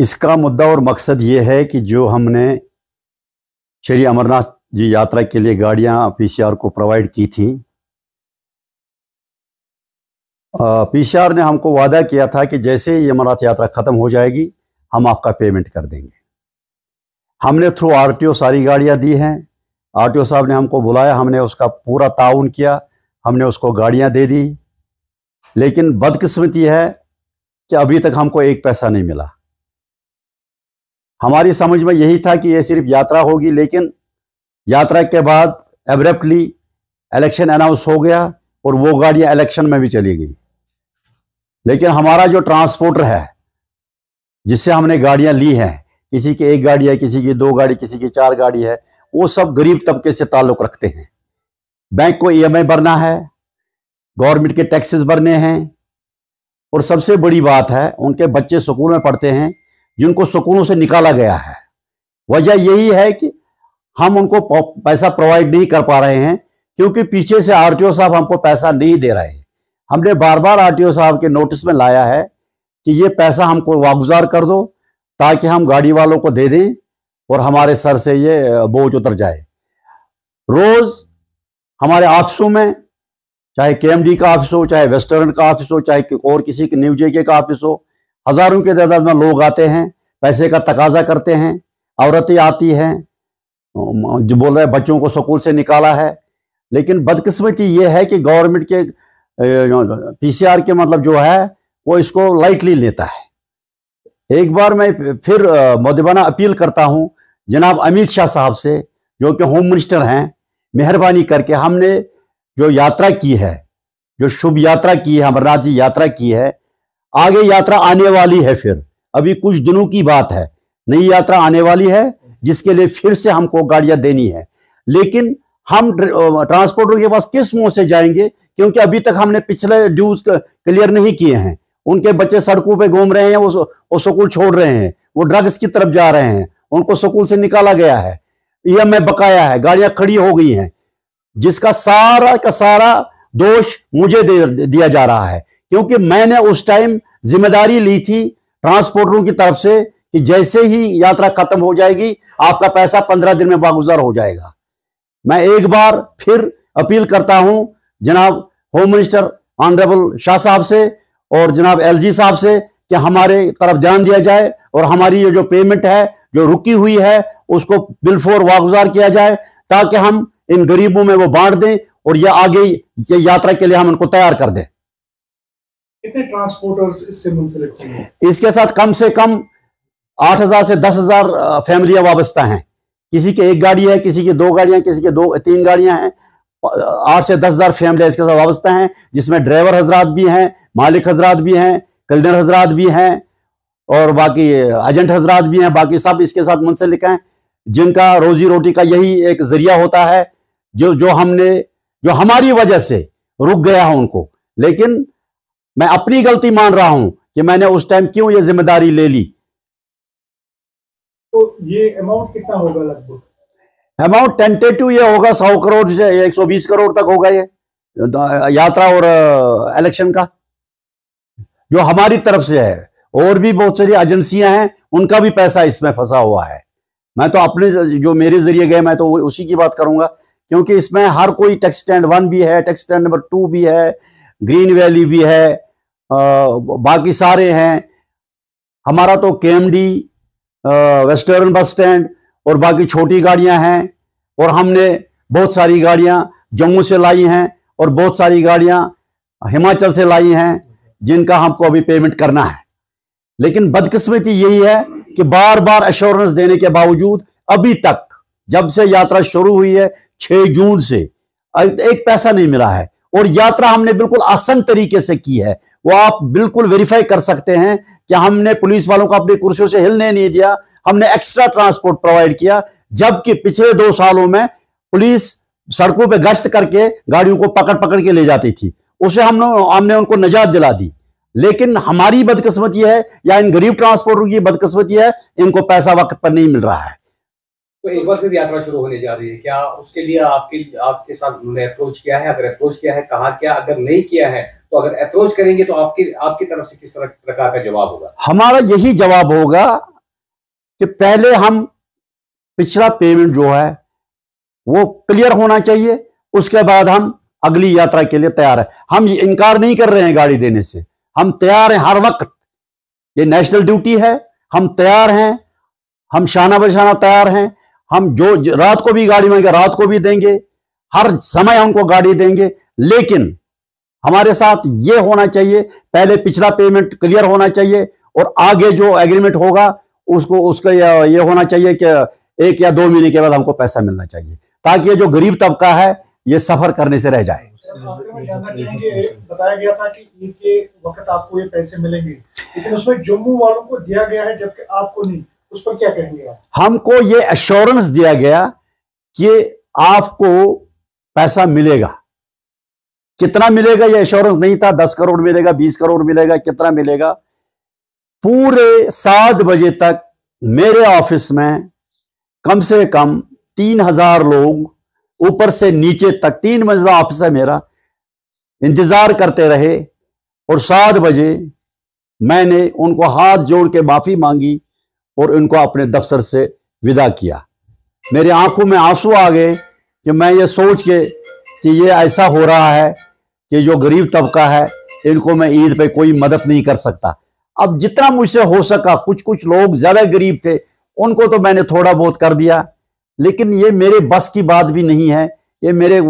इसका मुद्दा और मकसद ये है कि जो हमने श्री अमरनाथ जी यात्रा के लिए गाड़ियां पीसीआर को प्रोवाइड की थी, पीसीआर ने हमको वादा किया था कि जैसे ही अमरनाथ यात्रा ख़त्म हो जाएगी हम आपका पेमेंट कर देंगे। हमने थ्रू आरटीओ सारी गाड़ियां दी हैं। आरटीओ साहब ने हमको बुलाया, हमने उसका पूरा ताउन किया, हमने उसको गाड़ियां दे दी। लेकिन बदकिस्मती है कि अभी तक हमको एक पैसा नहीं मिला। हमारी समझ में यही था कि ये सिर्फ यात्रा होगी, लेकिन यात्रा के बाद एब्रप्टली इलेक्शन अनाउंस हो गया और वो गाड़ियां इलेक्शन में भी चली गई। लेकिन हमारा जो ट्रांसपोर्टर है जिससे हमने गाड़ियां ली हैं, किसी की एक गाड़ी है, किसी की दो गाड़ी, किसी की चार गाड़ी है, वो सब गरीब तबके से ताल्लुक रखते हैं। बैंक को ईएमआई भरना है, गवर्नमेंट के टैक्सेस भरने हैं, और सबसे बड़ी बात है उनके बच्चे स्कूल में पढ़ते हैं जिनको स्कूलों से निकाला गया है। वजह यही है कि हम उनको पैसा प्रोवाइड नहीं कर पा रहे हैं क्योंकि पीछे से आरटीओ साहब हमको पैसा नहीं दे रहे हैं। हमने बार बार आरटीओ साहब के नोटिस में लाया है कि ये पैसा हमको वागुजार कर दो ताकि हम गाड़ी वालों को दे दें और हमारे सर से ये बोझ उतर जाए। रोज हमारे ऑफिसों में, चाहे केएमडी का ऑफिस हो, चाहे वेस्टर्न का ऑफिस हो, चाहे और किसी के न्यू जेके का ऑफिस हो, हजारों के तादाद में लोग आते हैं, पैसे का तकाजा करते हैं। औरतें आती हैं जो बोल रहे हैं बच्चों को स्कूल से निकाला है। लेकिन बदकिस्मती ये है कि गवर्नमेंट के पीसीआर के मतलब जो है वो इसको लाइटली लेता है। एक बार मैं फिर मुद्दबाना अपील करता हूं जनाब अमित शाह साहब से, जो कि होम मिनिस्टर हैं, मेहरबानी करके हमने जो यात्रा की है, जो शुभ यात्रा की है, अमरनाथ जी यात्रा की है, आगे यात्रा आने वाली है। फिर अभी कुछ दिनों की बात है, नई यात्रा आने वाली है जिसके लिए फिर से हमको गाड़ियां देनी है। लेकिन हम ट्रांसपोर्टर के पास किस मुंह से जाएंगे, क्योंकि अभी तक हमने पिछले ड्यूज क्लियर नहीं किए हैं। उनके बच्चे सड़कों पे घूम रहे हैं, वो स्कूल छोड़ रहे हैं, वो ड्रग्स की तरफ जा रहे हैं, उनको स्कूल से निकाला गया है, ईएमआई बकाया है, गाड़ियां खड़ी हो गई हैं, जिसका सारा का सारा दोष मुझे दिया जा रहा है। क्योंकि मैंने उस टाइम जिम्मेदारी ली थी ट्रांसपोर्टरों की तरफ से कि जैसे ही यात्रा खत्म हो जाएगी आपका पैसा 15 दिन में वागुजार हो जाएगा। मैं एक बार फिर अपील करता हूं जनाब होम मिनिस्टर ऑनरेबल शाह साहब से और जनाब एलजी साहब से कि हमारे तरफ ध्यान दिया जाए और हमारी ये जो पेमेंट है जो रुकी हुई है उसको बिलफोर वागुजार किया जाए, ताकि हम इन गरीबों में वो बांट दें और ये आगे ये यात्रा के लिए हम उनको तैयार कर दें। कितने ट्रांसपोर्टर्स इससे मुंसलिक होंगे? इसके साथ कम से कम 8,000 से 10,000 फैमिलियां वाबस्ता हैं। किसी की एक गाड़ी है, किसी की दो गाड़ियां, किसी की तीन गाड़ियां हैं। 8 से 10,000 फैमिलियां इसके साथ वाबस्ता हैं, जिसमें ड्राइवर हजरात भी हैं, मालिक हजरात भी हैं, क्लीनर हजरात भी हैं और बाकी एजेंट हजरात भी हैं। बाकी सब इसके साथ मुंसलिक हैं, जिनका रोजी रोटी का यही एक जरिया होता है, जो हमारी वजह से रुक गया है उनको। लेकिन मैं अपनी गलती मान रहा हूं कि मैंने उस टाइम क्यों ये जिम्मेदारी ले ली। तो ये अमाउंट कितना होगा लगभग? अमाउंट टेंटेटिव ये होगा 100 करोड़ से 120 करोड़ तक होगा ये यात्रा और इलेक्शन का, जो हमारी तरफ से है। और भी बहुत सारी एजेंसियां हैं, उनका भी पैसा इसमें फंसा हुआ है। मैं तो अपने जो मेरे जरिए गए मैं तो उसी की बात करूंगा, क्योंकि इसमें हर कोई टैक्स स्टैंड 1 भी है, टैक्स स्टैंड नंबर 2 भी है, ग्रीन वैली भी है, बाकी सारे हैं। हमारा तो केएमडी, वेस्टर्न बस स्टैंड और बाकी छोटी गाड़ियां हैं। और हमने बहुत सारी गाड़ियां जम्मू से लाई हैं और बहुत सारी गाड़ियां हिमाचल से लाई हैं, जिनका हमको अभी पेमेंट करना है। लेकिन बदकिस्मती यही है कि बार बार एश्योरेंस देने के बावजूद अभी तक, जब से यात्रा शुरू हुई है 6 जून से, एक पैसा नहीं मिला है। और यात्रा हमने बिल्कुल आसान तरीके से की है, वो आप बिल्कुल वेरीफाई कर सकते हैं कि हमने पुलिस वालों को अपनी कुर्सियों से हिलने नहीं दिया, हमने एक्स्ट्रा ट्रांसपोर्ट प्रोवाइड किया। जबकि पिछले 2 सालों में पुलिस सड़कों पे गश्त करके गाड़ियों को पकड़ पकड़ के ले जाती थी, उसे हमने उनको निजात दिला दी। लेकिन हमारी बदकिस्मती है या इन गरीब ट्रांसपोर्टर की बदकिस्मती है, इनको पैसा वक्त पर नहीं मिल रहा है। तो एक बार फिर यात्रा शुरू होने जा रही है, क्या उसके लिए आपके साथ उन्होंने अप्रोच किया है? अगर अप्रोच किया है, कहा क्या? अगर नहीं किया है तो अगर अप्रोच करेंगे तो आपकी तरफ से किस तरह प्रकार का जवाब होगा? हमारा यही जवाब होगा कि पहले हम पिछला पेमेंट जो है वो क्लियर होना चाहिए, उसके बाद हम अगली यात्रा के लिए तैयार है। हम इनकार नहीं कर रहे हैं गाड़ी देने से, हम तैयार हैं हर वक्त। ये नेशनल ड्यूटी है, हम तैयार हैं, हम शाना बशाना तैयार हैं। हम जो रात को भी गाड़ी मांगे रात को भी देंगे, हर समय उनको गाड़ी देंगे। लेकिन हमारे साथ ये होना चाहिए, पहले पिछला पेमेंट क्लियर होना चाहिए और आगे जो एग्रीमेंट होगा उसका ये होना चाहिए कि 1 या 2 महीने के बाद हमको पैसा मिलना चाहिए, ताकि ये जो गरीब तबका है ये सफर करने से रह जाए। आखिर में जानना चाहेंगे, बताया गया था कि ईद के वक्त आपको ये पैसे मिलेंगे, लेकिन उसमें जम्मू वालों को दिया गया है जबकि आपको नहीं, उस पर क्या कहेंगे आप? हमको ये एश्योरेंस दिया गया कि आपको पैसा मिलेगा। कितना मिलेगा ये एश्योरेंस नहीं था, 10 करोड़ मिलेगा, 20 करोड़ मिलेगा, कितना मिलेगा। पूरे 7 बजे तक मेरे ऑफिस में कम से कम 3000 लोग ऊपर से नीचे तक, 3 मंजिला ऑफिस है मेरा, इंतजार करते रहे। और 7 बजे मैंने उनको हाथ जोड़ के माफी मांगी और उनको अपने दफ्तर से विदा किया। मेरी आंखों में आंसू आ गए कि मैं ये सोच के कि ये ऐसा हो रहा है कि जो गरीब तबका है इनको मैं ईद पे कोई मदद नहीं कर सकता। अब जितना मुझसे हो सका, कुछ लोग ज्यादा गरीब थे उनको तो मैंने थोड़ा बहुत कर दिया, लेकिन ये मेरे बस की बात भी नहीं है, ये मेरे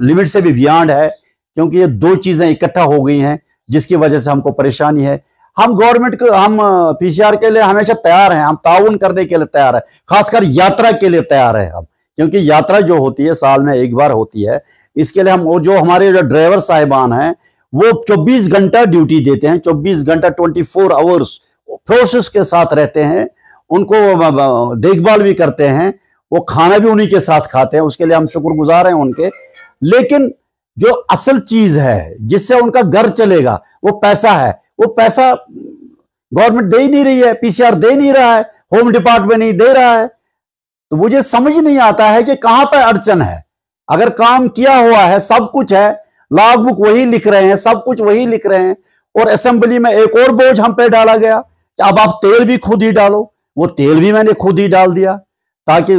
लिमिट से भी बियॉन्ड है, क्योंकि ये 2 चीजें इकट्ठा हो गई हैं जिसकी वजह से हमको परेशानी है। हम गवर्नमेंट को, हम पीसीआर के लिए हमेशा तैयार हैं, हम ताउन करने के लिए तैयार है, खासकर यात्रा के लिए तैयार है हम, क्योंकि यात्रा जो होती है साल में एक बार होती है। इसके लिए हम, वो जो हमारे जो ड्राइवर साहिबान हैं वो 24 घंटा ड्यूटी देते हैं, 24 घंटा 24 आवर्स फोर्सेस के साथ रहते हैं, उनको देखभाल भी करते हैं, वो खाना भी उन्हीं के साथ खाते हैं, उसके लिए हम शुक्रगुजार हैं उनके। लेकिन जो असल चीज है जिससे उनका घर चलेगा वो पैसा है, वो पैसा गवर्नमेंट दे ही नहीं रही है, पीसीआर दे नहीं रहा है, होम डिपार्टमेंट नहीं दे रहा है। तो मुझे समझ नहीं आता है कि कहां पर अड़चन है। अगर काम किया हुआ है, सब कुछ है, लॉग बुक वही लिख रहे हैं, सब कुछ वही लिख रहे हैं, और असेंबली में एक और बोझ हम पे डाला गया कि अब आप तेल भी खुद ही डालो। वो तेल भी मैंने खुद ही डाल दिया ताकि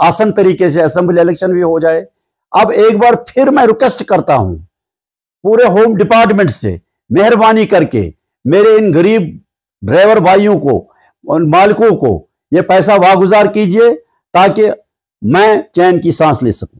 आसान तरीके से असेंबली इलेक्शन भी हो जाए। अब एक बार फिर मैं रिक्वेस्ट करता हूं पूरे होम डिपार्टमेंट से, मेहरबानी करके मेरे इन गरीब ड्राइवर भाइयों को, उन मालिकों को ये पैसा वागुजार कीजिए ताकि मैं चैन की सांस ले सकूं।